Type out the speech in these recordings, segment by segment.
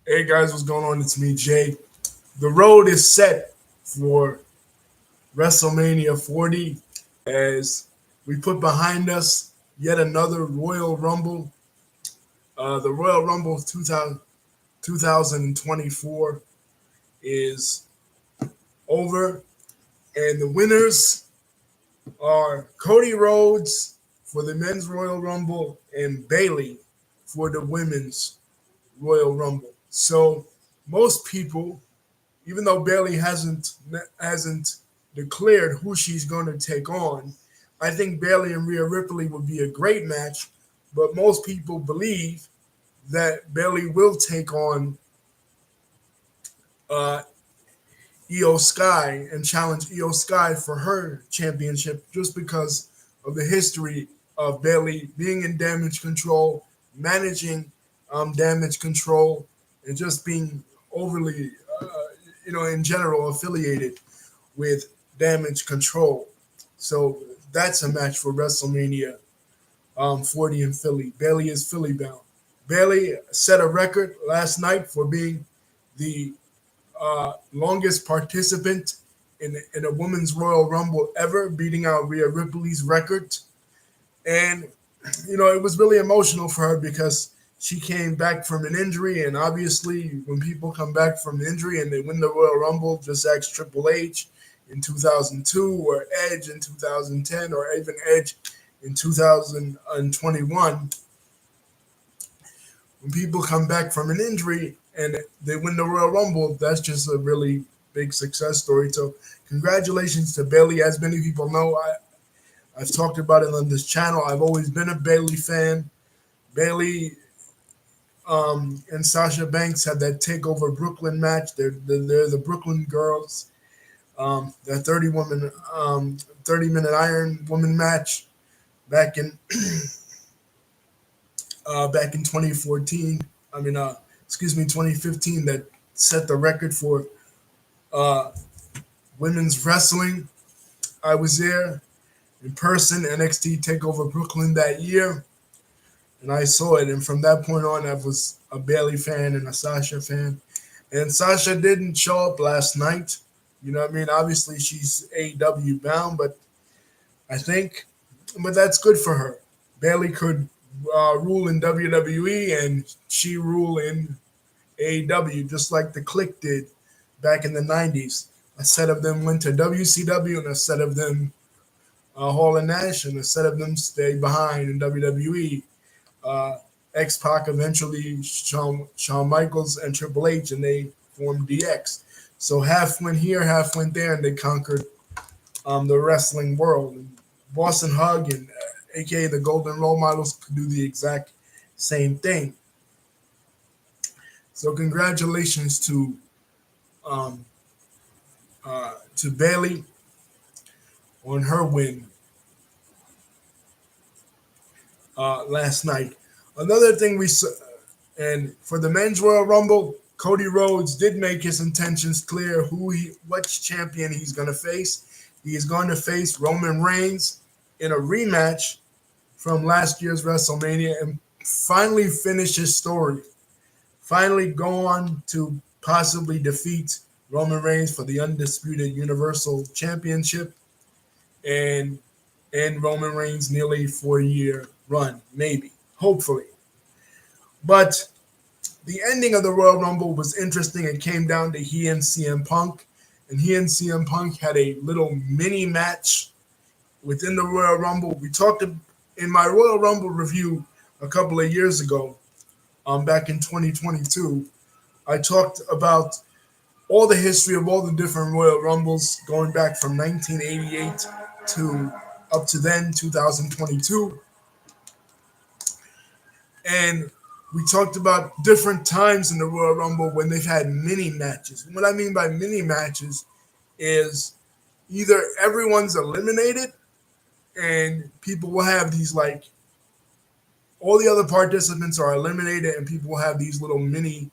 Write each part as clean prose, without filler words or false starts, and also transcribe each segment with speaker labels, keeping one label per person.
Speaker 1: Hey guys, what's going on? It's me, Jay. The road is set for WrestleMania 40 as we put behind us yet another Royal Rumble. The Royal Rumble 2024 is over, and the winners are Cody Rhodes for the men's Royal Rumble and Bayley for the women's Royal Rumble. So most people, even though Bayley hasn't declared who she's going to take on, I think Bayley and Rhea Ripley would be a great match. But most people believe that Bayley will take on uh, Io Sky and challenge Io Sky for her championship, just because of the history of Bayley being in Damage Control, managing Damage Control, and just being overly, in general, affiliated with Damage Control. So that's a match for WrestleMania 40 in Philly. Bayley is Philly bound. Bayley set a record last night for being the longest participant in a women's Royal Rumble ever, beating out Rhea Ripley's record. And, it was really emotional for her because she came back from an injury. And obviously, when people come back from an injury and they win the Royal Rumble, just ask Triple H in 2002 or Edge in 2010 or even Edge in 2021. When people come back from an injury and they win the Royal Rumble, that's just a really big success story. So, congratulations to Bayley. As many people know, I've talked about it on this channel. I've always been a Bayley fan. Bayley and Sasha Banks had that Takeover Brooklyn match. They're the Brooklyn girls. That 30-minute Iron Woman match back in back in 2014. I mean, excuse me, 2015. That set the record for uh, women's wrestling. I was there in person, NXT Takeover Brooklyn that year, and I saw it. And from that point on, I was a Bayley fan and a Sasha fan. And Sasha didn't show up last night. You know what I mean? Obviously, she's AEW bound, I think, but that's good for her. Bayley could rule in WWE and she rule in AEW, just like the Click did back in the 90s. A set of them went to WCW and a set of them Hall and Nash, and a set of them stayed behind in WWE. Uh, X Pac eventually Shawn Michaels and Triple H, and they formed DX. So half went here, half went there, and they conquered the wrestling world. And Boston Hug and AKA the Golden Role Models could do the exact same thing. So congratulations um, to Bayley on her win last night. Another thing we saw, and for the men's Royal Rumble, Cody Rhodes did make his intentions clear which champion he's going to face. He is going to face Roman Reigns in a rematch from last year's WrestleMania and finally finish his story. Finally go on to possibly defeat Roman Reigns for the undisputed Universal Championship and Roman Reigns' nearly 4-year run, maybe, hopefully. But the ending of the Royal Rumble was interesting. It came down to he and CM Punk, and he and CM Punk had a little mini match within the Royal Rumble. We talked in my Royal Rumble review a couple of years ago, back in 2022. I talked about all the history of all the different Royal Rumbles going back from 1988 to up to then 2022. And we talked about different times in the Royal Rumble when they've had mini matches. What I mean by mini matches is either everyone's eliminated and people will have these, like, all the other participants are eliminated and people will have these little mini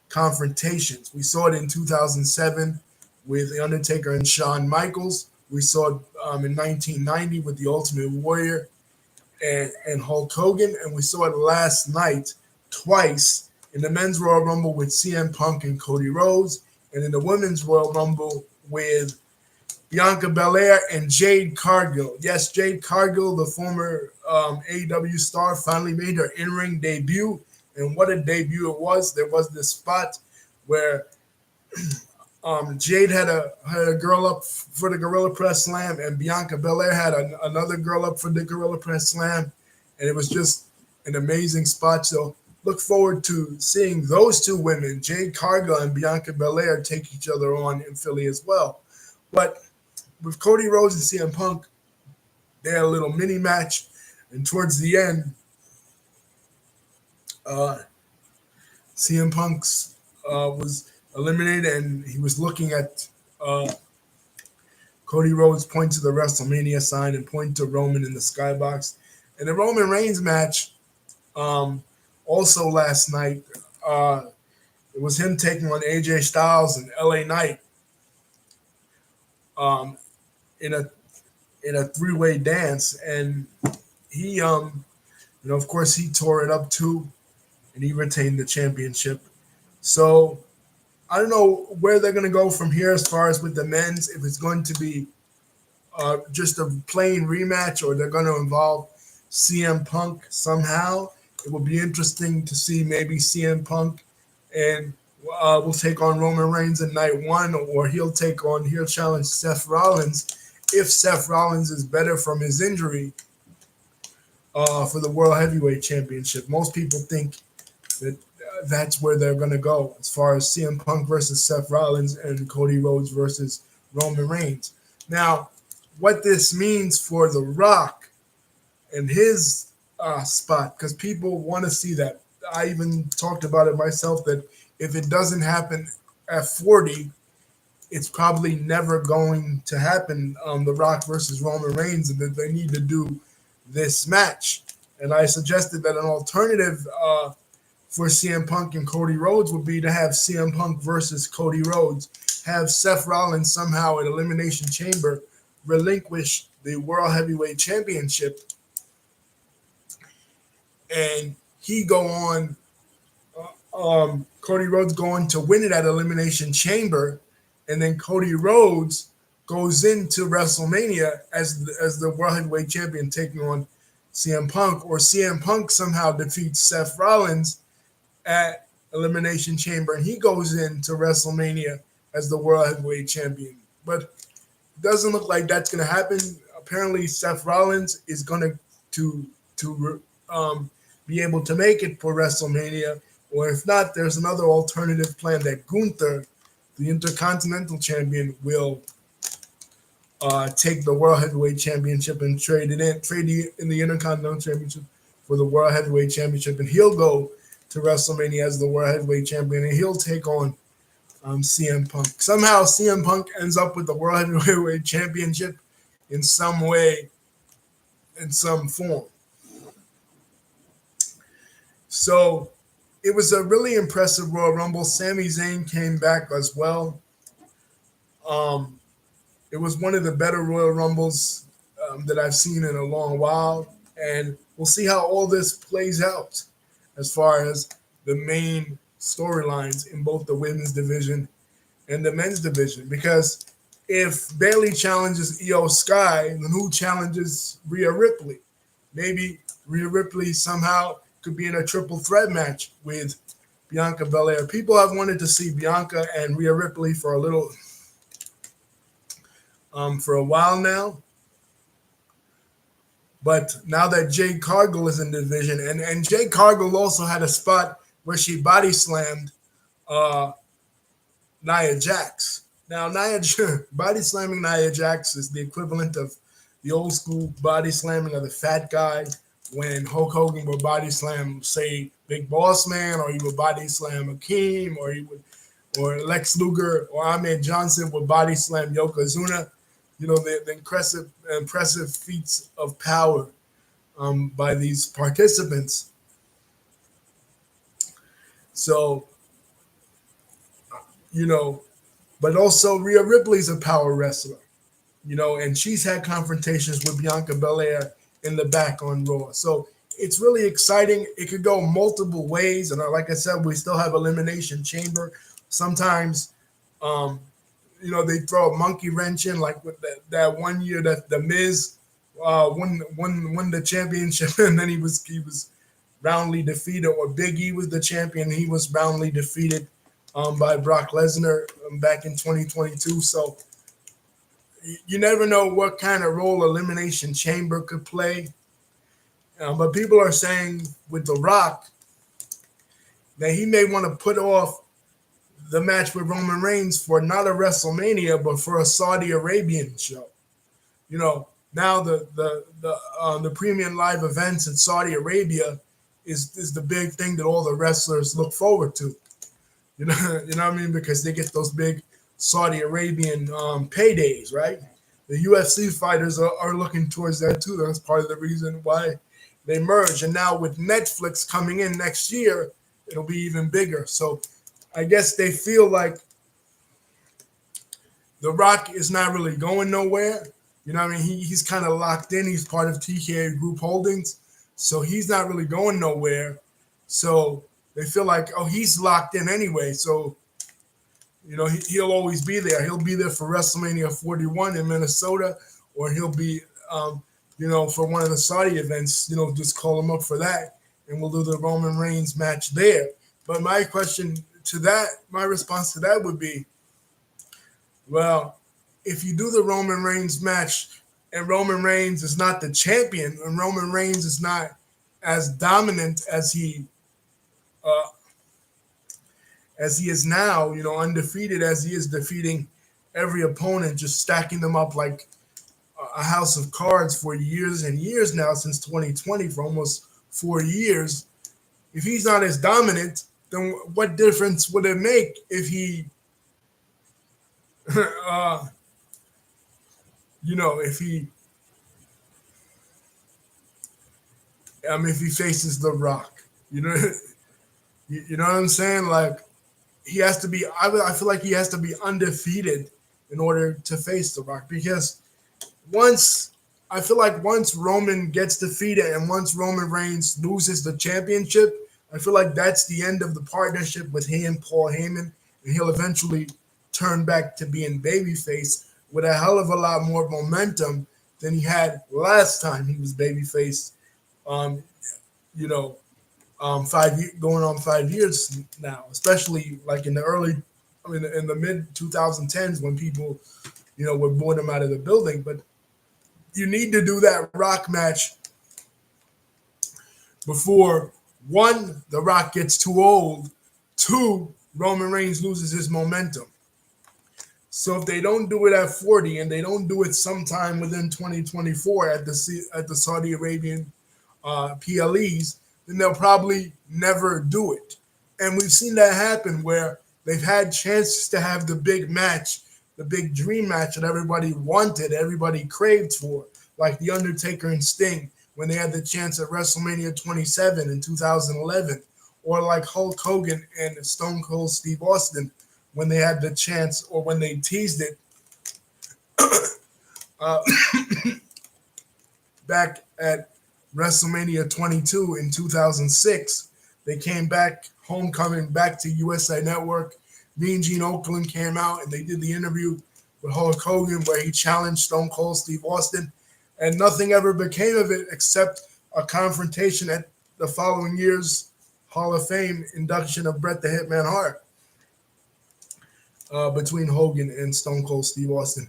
Speaker 1: confrontations. We saw it in 2007 with The Undertaker and Shawn Michaels. We saw it in 1990 with The Ultimate Warrior and Hulk Hogan. And we saw it last night twice in the men's Royal Rumble with CM Punk and Cody Rhodes, and in the women's Royal Rumble with Bianca Belair and Jade Cargill. Yes, Jade Cargill, the former AEW star, finally made her in-ring debut, and what a debut it was. There was this spot where Jade had a girl up for the Gorilla Press Slam, and Bianca Belair had another girl up for the Gorilla Press Slam, and it was just an amazing spot. So look forward to seeing those two women, Jade Cargill and Bianca Belair, take each other on in Philly as well. But with Cody Rhodes and CM Punk, they had a little mini match, and towards the end, CM Punk's was eliminated, and he was looking at Cody Rhodes point to the WrestleMania sign and point to Roman in the skybox. And the Roman Reigns match, also last night, it was him taking on AJ Styles and LA Knight in a three-way dance, and he of course he tore it up too, and he retained the championship. So I don't know where they're going to go from here as far as with the men's, if it's going to be just a plain rematch or they're going to involve CM Punk somehow. It will be interesting to see maybe CM Punk and will take on Roman Reigns in night one, or he'll challenge Seth Rollins if Seth Rollins is better from his injury for the World Heavyweight Championship. Most people think that that's where they're going to go as far as CM Punk versus Seth Rollins and Cody Rhodes versus Roman Reigns. Now, what this means for The Rock and his spot, because people want to see that. I even talked about it myself that if it doesn't happen at 40, it's probably never going to happen. The Rock versus Roman Reigns, and that they need to do this match. And I suggested that an alternative for CM Punk and Cody Rhodes would be to have CM Punk versus Cody Rhodes, have Seth Rollins somehow at Elimination Chamber relinquish the World Heavyweight Championship, and he go on. Cody Rhodes going to win it at Elimination Chamber, and then Cody Rhodes goes into WrestleMania as the World Heavyweight Champion, taking on CM Punk, or CM Punk somehow defeats Seth Rollins at Elimination Chamber, and he goes into WrestleMania as the World Heavyweight Champion. But it doesn't look like that's going to happen. Apparently, Seth Rollins is going to be able to make it for WrestleMania, or if not, there's another alternative plan that Gunther, the Intercontinental Champion, will take the World Heavyweight Championship and trade in the Intercontinental Championship for the World Heavyweight Championship, and he'll go to WrestleMania as the World Heavyweight Champion, and he'll take on CM Punk. Somehow CM Punk ends up with the World Heavyweight Championship in some way, in some form. So it was a really impressive Royal Rumble. Sami Zayn came back as well. It was one of the better Royal Rumbles that I've seen in a long while, and we'll see how all this plays out as far as the main storylines in both the women's division and the men's division. Because if Bayley challenges Io Sky, then who challenges Rhea Ripley? Maybe Rhea Ripley somehow could be in a triple threat match with Bianca Belair. People have wanted to see Bianca and Rhea Ripley for a while now. But now that Jade Cargill is in the division, and Jade Cargill also had a spot where she body slammed Nia Jax. Now, body slamming Nia Jax is the equivalent of the old school body slamming of the fat guy when Hulk Hogan would body slam, say, Big Boss Man, or he would body slam Akeem, or Lex Luger or Ahmed Johnson would body slam Yokozuna. You know, the impressive feats of power by these participants. So, but also Rhea Ripley's a power wrestler, and she's had confrontations with Bianca Belair in the back on Raw. So it's really exciting. It could go multiple ways, and like I said, we still have elimination chamber. Sometimes, um, they throw a monkey wrench in, like with that one year that the Miz won the championship, and then he was roundly defeated, or Big E was the champion. He was roundly defeated by Brock Lesnar back in 2022. So you never know what kind of role Elimination Chamber could play. But people are saying with The Rock that he may want to put off the match with Roman Reigns for not a WrestleMania, but for a Saudi Arabian show. Now the premium live events in Saudi Arabia is the big thing that all the wrestlers look forward to. You know what I mean? Because they get those big Saudi Arabian paydays, right? The UFC fighters are looking towards that too. That's part of the reason why they merge. And now with Netflix coming in next year, it'll be even bigger. So I guess they feel like The Rock is not really going nowhere. You know what I mean? He's kind of locked in. He's part of TKA Group Holdings. So he's not really going nowhere. So they feel like, oh, he's locked in anyway. So, he'll always be there. He'll be there for WrestleMania 41 in Minnesota, or he'll be, for one of the Saudi events, just call him up for that, and we'll do the Roman Reigns match there. But my response to that would be, well, if you do the Roman Reigns match and Roman Reigns is not the champion, and Roman Reigns is not as dominant as he is now, undefeated as he is, defeating every opponent, just stacking them up like a house of cards for years and years now, since 2020, for almost 4 years. If he's not as dominant, then what difference would it make if he, if he faces The Rock, you know, you know what I'm saying? Like, he has to be. I feel like he has to be undefeated in order to face The Rock, because once Roman gets defeated and once Roman Reigns loses the championship, I feel like that's the end of the partnership with him, Paul Heyman, and he'll eventually turn back to being babyface with a hell of a lot more momentum than he had last time he was babyface. Um, you know, going on 5 years now, especially like in the mid 2010s, when people, were booing him out of the building. But you need to do that Rock match before, one, The Rock gets too old, two, Roman Reigns loses his momentum. So if they don't do it at 40, and they don't do it sometime within 2024 at the Saudi Arabian PLEs, then they'll probably never do it. And we've seen that happen where they've had chances to have the big match, the big dream match that everybody wanted, everybody craved for, like The Undertaker and Sting when they had the chance at WrestleMania 27 in 2011, or like Hulk Hogan and Stone Cold Steve Austin when they had the chance, or when they teased it back at WrestleMania 22 in 2006. They came back, homecoming back to USA Network. Mean Gene Okerlund came out and they did the interview with Hulk Hogan where he challenged Stone Cold Steve Austin, and nothing ever became of it except a confrontation at the following year's Hall of Fame induction of Bret the Hitman Hart between Hogan and Stone Cold Steve Austin.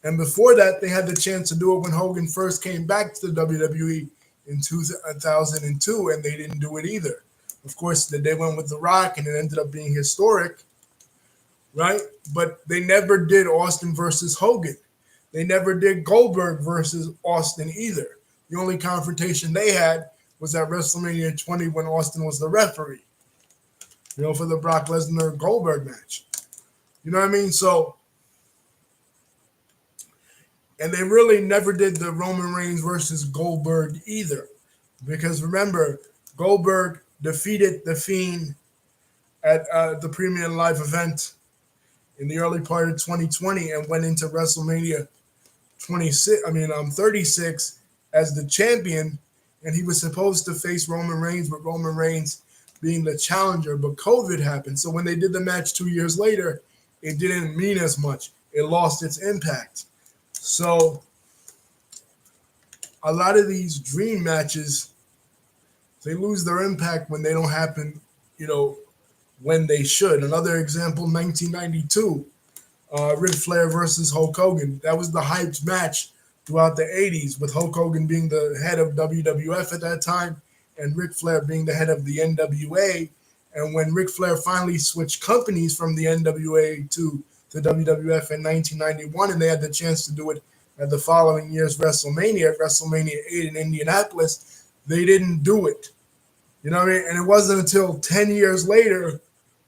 Speaker 1: And before that, they had the chance to do it when Hogan first came back to the WWE in 2002, and they didn't do it either. Of course, they went with The Rock, and it ended up being historic, right? But they never did Austin versus Hogan. They never did Goldberg versus Austin either. The only confrontation they had was at WrestleMania 20 when Austin was the referee, for the Brock Lesnar Goldberg match. You know what I mean? So, and they really never did the Roman Reigns versus Goldberg either. Because remember, Goldberg defeated The Fiend at the Premium Live event in the early part of 2020 and went into WrestleMania 36 as the champion. and he was supposed to face Roman Reigns, with Roman Reigns being the challenger, but COVID happened. So when they did the match 2 years later, it didn't mean as much. It lost its impact. So a lot of these dream matches, they lose their impact when they don't happen, you know, when they should. Another example, 1992, Ric Flair versus Hulk Hogan. That was the hyped match throughout the 80s, with Hulk Hogan being the head of WWF at that time and Ric Flair being the head of the NWA. And when Ric Flair finally switched companies from the NWA to the WWF in 1991, and they had the chance to do it at the following year's WrestleMania 8 in Indianapolis, they didn't do it. You know what I mean? And it wasn't until 10 years later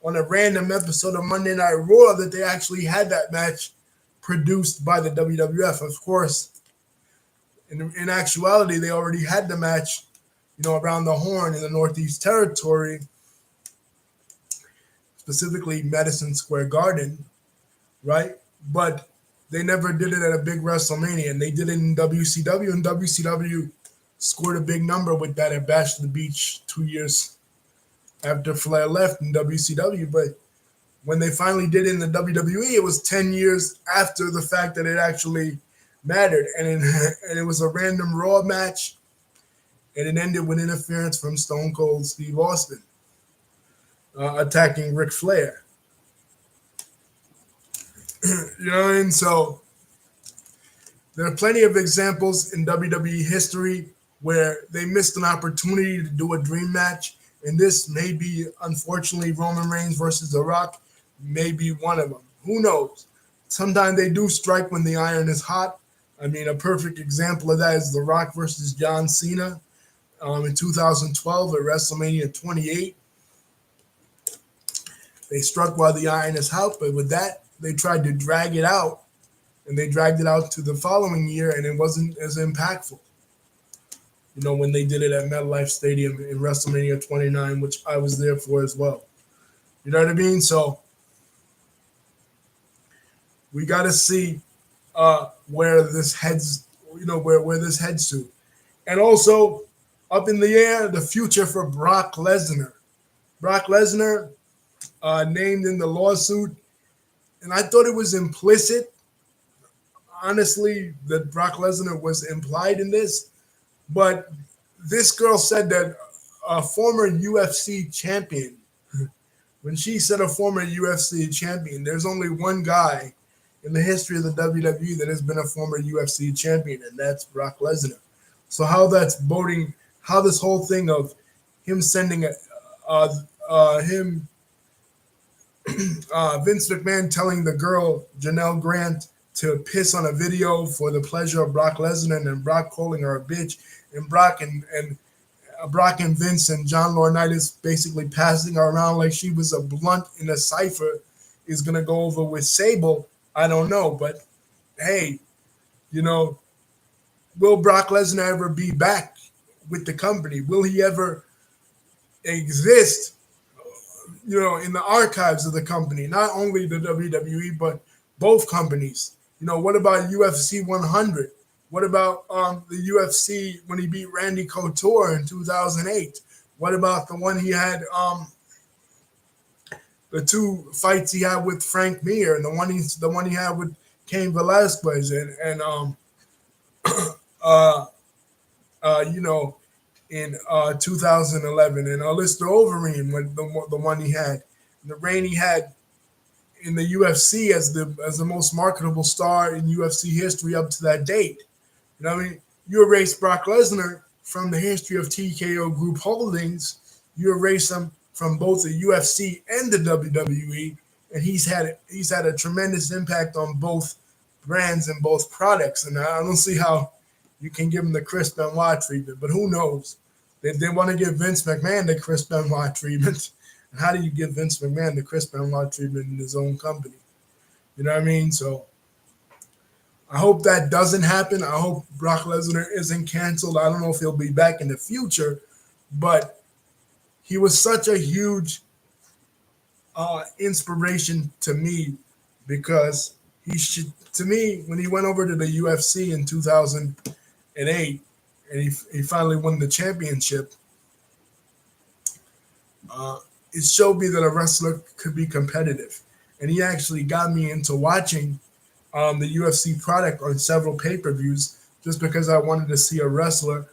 Speaker 1: on a random episode of Monday Night Raw that they actually had that match produced by the WWF. Of course, in actuality, they already had the match, around the Horn in the Northeast Territory, specifically Madison Square Garden, right? But they never did it at a big WrestleMania, and they did it in WCW, and WCW scored a big number with that at Bash to the Beach 2 years after Flair left in WCW. But when they finally did it in the WWE, it was 10 years after the fact that it actually mattered. And it was a random Raw match, and it ended with interference from Stone Cold Steve Austin attacking Ric Flair. You know what I mean? So there are plenty of examples in WWE history where they missed an opportunity to do a dream match. And this may be, unfortunately, Roman Reigns versus The Rock, may be one of them. Who knows? Sometimes they do strike when the iron is hot. I mean, a perfect example of that is The Rock versus John Cena in 2012 at WrestleMania 28. They struck while the iron is hot, but with that, they tried to drag it out, and they dragged it out to the following year, and it wasn't as impactful. When they did it at MetLife Stadium in WrestleMania 29, which I was there for as well. You know what I mean? So we got to see where this heads, where this heads to. And also, up in the air, the future for Brock Lesnar. Brock Lesnar, named in the lawsuit, and I thought it was implicit, honestly, that Brock Lesnar was implied in this. But this girl said that a former UFC champion, when she said a former UFC champion, there's only one guy in the history of the WWE that has been a former UFC champion, and that's Brock Lesnar. So how that's boding, how this whole thing of him sending Vince McMahon telling the girl Janelle Grant to piss on a video for the pleasure of Brock Lesnar, and then Brock calling her a bitch, and Brock and Vince and John Laurinaitis basically passing her around like she was a blunt in a cipher is gonna go over with Sable. I don't know, but hey, will Brock Lesnar ever be back with the company? Will he ever exist, in the archives of the company? Not only the WWE, but both companies. What about UFC 100? What about the UFC when he beat Randy Couture in 2008? What about the one he had, the two fights he had with Frank Mir, and the one he had with Cain Velasquez, and in 2011, and Alistair Overeem, the one he had, the reign he had in the UFC as the most marketable star in UFC history up to that date. You know what I mean? You erase Brock Lesnar from the history of TKO Group Holdings. You erase him from both the UFC and the WWE, and he's had a tremendous impact on both brands and both products. And I don't see how you can give him the Chris Benoit treatment, but who knows? They want to give Vince McMahon the Chris Benoit treatment. And how do you give Vince McMahon the Chris Benoit treatment in his own company? You know what I mean? So I hope that doesn't happen. I hope Brock Lesnar isn't canceled. I don't know if he'll be back in the future, but he was such a huge inspiration to me, because to me, when he went over to the UFC in 2008, and he finally won the championship. It showed me that a wrestler could be competitive, and he actually got me into watching the UFC product on several pay-per-views just because I wanted to see a wrestler,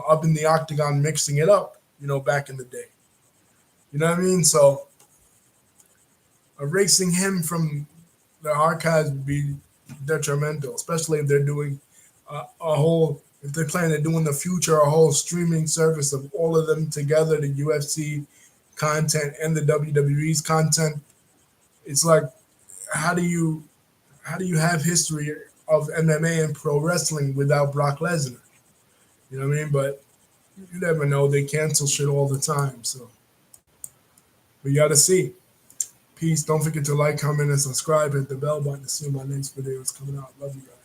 Speaker 1: up in the octagon mixing it up, back in the day. You know what I mean? So erasing him from the archives would be detrimental, especially if they're doing if they plan to do in the future a whole streaming service of all of them together, the UFC content and the WWE's content. It's like, how do you have history of MMA and pro wrestling without Brock Lesnar? You know what I mean? But you never know. They cancel shit all the time. So we got to see. Peace. Don't forget to like, comment, and subscribe. Hit the bell button to see my next videos coming out. Love you guys.